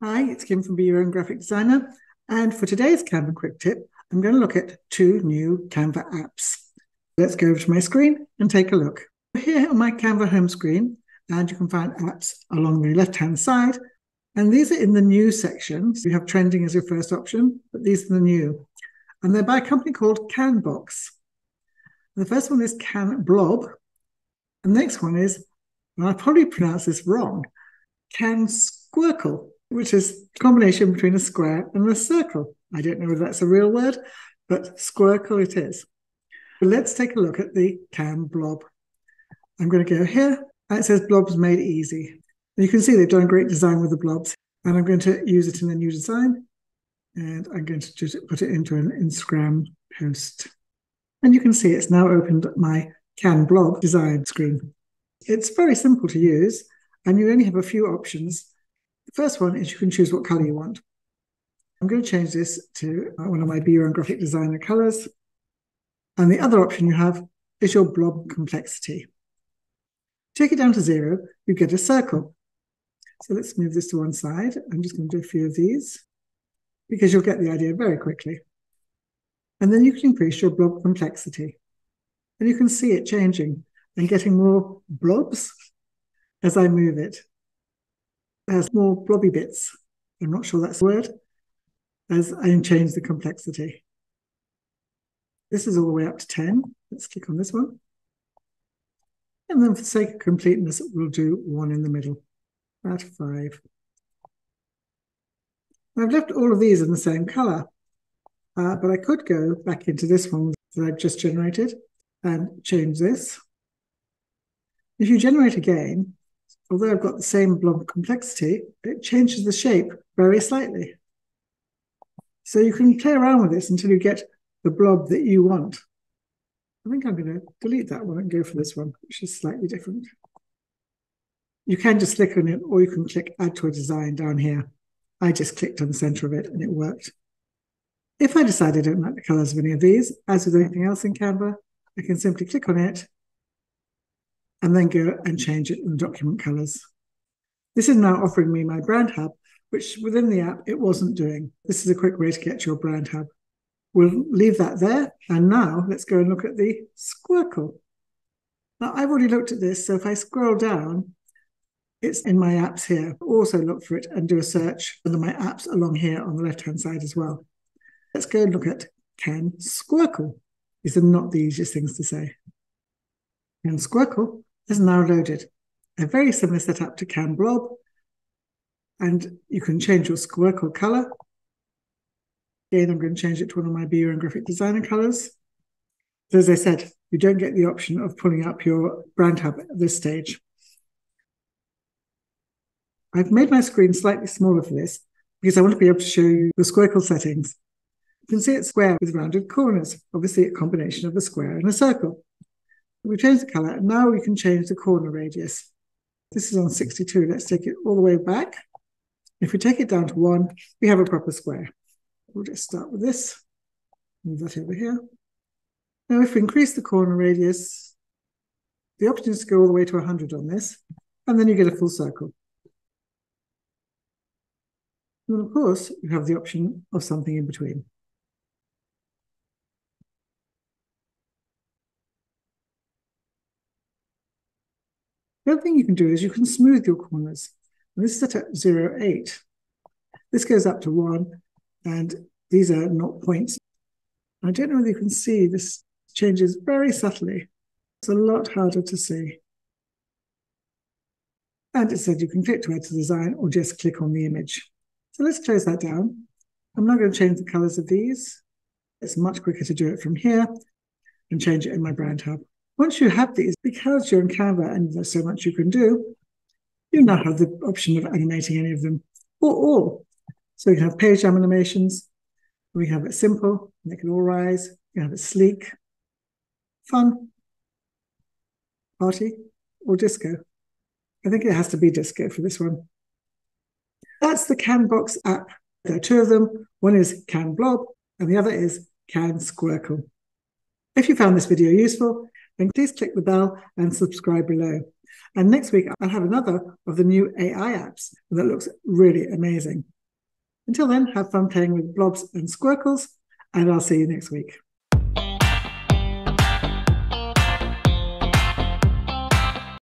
Hi, it's Kim from Be Your Own Graphic Designer, and for today's Canva quick tip, I'm going to look at two new Canva apps. Let's go over to my screen and take a look. Here on my Canva home screen, and you can find apps along the left-hand side, and these are in the new section. So you have trending as your first option, but these are the new, and they're by a company called Canbox. The first one is CanBlob, and the next one is, and I probably pronounce this wrong, CanSquircle, which is a combination between a square and a circle. I don't know whether that's a real word, but squircle it is. But let's take a look at the CanBlob. I'm going to go here, and it says blobs made easy. And you can see they've done a great design with the blobs, and I'm going to use it in the new design, and I'm going to just put it into an Instagram post. And you can see it's now opened my CanBlob design screen. It's very simple to use, and you only have a few options. The first one is you can choose what color you want. I'm going to change this to one of my Be Your Own Graphic Designer colors. And the other option you have is your blob complexity. Take it down to 0, you get a circle. So let's move this to one side. I'm just going to do a few of these because you'll get the idea very quickly. And then you can increase your blob complexity. And you can see it changing and getting more blobs as I move it. It has more blobby bits. I'm not sure that's a word, as I change the complexity. This is all the way up to 10. Let's click on this one. And then for the sake of completeness, we'll do 1 in the middle, about 5. I've left all of these in the same color, but I could go back into this one that I've just generated and change this. If you generate again, although I've got the same blob complexity, it changes the shape very slightly. So you can play around with this until you get the blob that you want. I think I'm going to delete that one and go for this one, which is slightly different. You can just click on it, or you can click Add to a Design down here. I just clicked on the center of it and it worked. If I decide I don't like the colors of any of these, as with anything else in Canva, I can simply click on it and then go and change it in document colors. This is now offering me my Brand Hub, which within the app, it wasn't doing. This is a quick way to get your Brand Hub. We'll leave that there. And now let's go and look at the Squircle. Now I've already looked at this. So if I scroll down, it's in my apps here. Also look for it and do a search under my apps along here on the left-hand side as well. Let's go and look at CanSquircle. These are not the easiest things to say. CanSquircle is now loaded. A very similar setup to CanBlob, and you can change your squircle color. Again, I'm going to change it to one of my Be Your Own Graphic Designer colors. So as I said, you don't get the option of pulling up your Brand Hub at this stage. I've made my screen slightly smaller for this because I want to be able to show you the squircle settings. You can see it's square with rounded corners, obviously a combination of a square and a circle. We change the color, and now we can change the corner radius. This is on 62. Let's take it all the way back. If we take it down to 1, we have a proper square. We'll just start with this. Move that over here. Now, if we increase the corner radius, the option is to go all the way to 100 on this, and then you get a full circle. And then, of course, you have the option of something in between. The other thing you can do is you can smooth your corners. And this is set at 0.8. This goes up to 1, and these are not points. I don't know whether you can see this changes very subtly. It's a lot harder to see. And it said you can click to add to design or just click on the image. So let's close that down. I'm not going to change the colors of these. It's much quicker to do it from here and change it in my Brand Hub. Once you have these, because you're in Canva and there's so much you can do, you now have the option of animating any of them, or all. So you can have page animations, we can have it simple, make it all rise, you can have it sleek, fun, party, or disco. I think it has to be disco for this one. That's the Canbox app. There are 2 of them. One is CanBlob, and the other is CanSquircle. If you found this video useful, then please click the bell and subscribe below. And next week, I'll have another of the new AI apps that looks really amazing. Until then, have fun playing with blobs and squircles, and I'll see you next week.